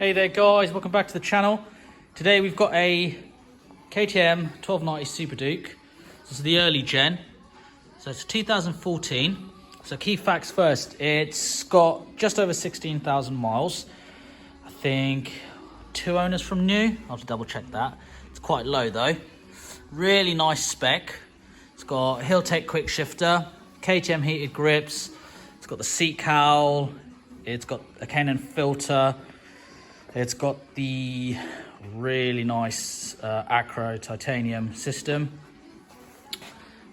Hey there guys, welcome back to the channel. Today we've got a KTM 1290 Superduke. This is the early gen. So it's 2014. So key facts first, it's got just over 16,000 miles. I think 2 owners from new. I'll have to double check that. It's quite low though. Really nice spec. It's got a Hill-Tech quick shifter, KTM heated grips. It's got the seat cowl. It's got a Canon filter. It's got the really nice Acro titanium system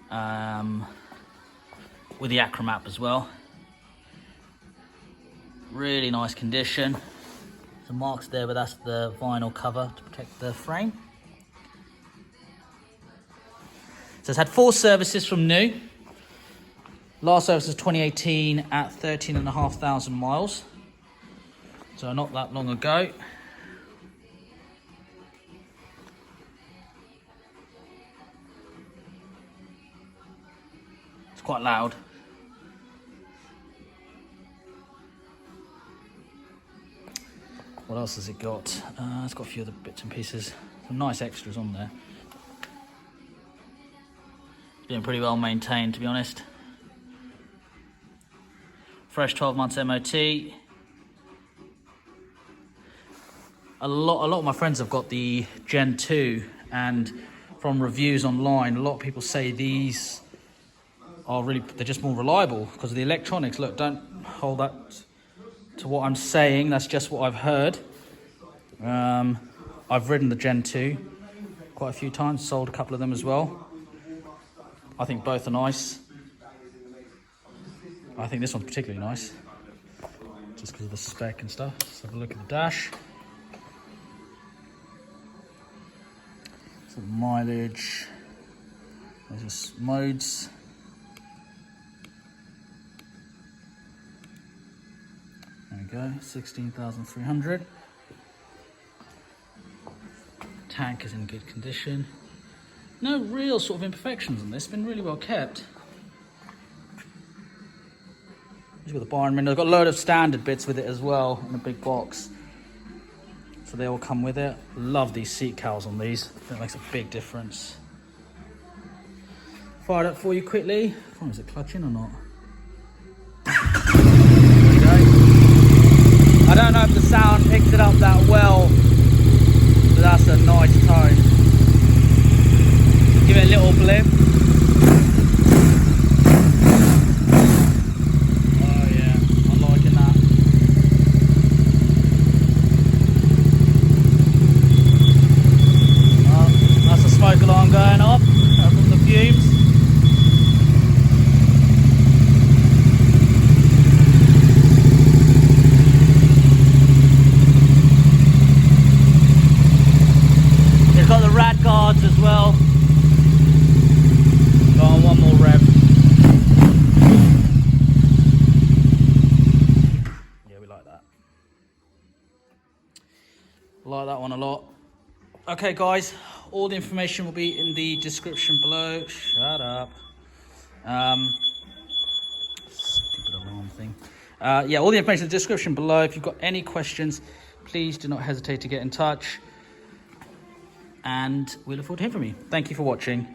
with the Acro map as well. Really nice condition. Some marks there, but that's the vinyl cover to protect the frame. So it's had 4 services from new. Last service was 2018 at 13,500 miles. So not that long ago. It's quite loud. What else has it got? It's got a few other bits and pieces. Some nice extras on there. It's been pretty well maintained, to be honest. Fresh 12 months MOT. A lot of my friends have got the Gen 2, and from reviews online, a lot of people say these are they're just more reliable because of the electronics. Look, don't hold that to what I'm saying, that's just what I've heard. I've ridden the Gen 2 quite a few times, sold a couple of them as well. I think both are nice. I think this one's particularly nice, just because of the spec and stuff. Let's have a look at the dash. So mileage, there's just modes. There we go, 16,300. Tank is in good condition. No real sort of imperfections on this, been really well kept. Here's with the bar and window. I've got a load of standard bits with it as well in a big box. So they all come with it. Love these seat cowls on these. That makes a big difference. Fire it up for you quickly. Is it clutching or not? There we go. I don't know if the sound picks it up that well, but that's a nice tone. Give it a little blip. Smoke alarm going off from the fumes. It's got the rad guards as well. Go on, one more rev. Yeah, we like that. Like that one a lot. Okay guys, all the information will be in the description below. Shut up. Stupid alarm thing. Yeah, all the information in the description below. If you've got any questions, please do not hesitate to get in touch. And we look forward to hearing from you. Thank you for watching.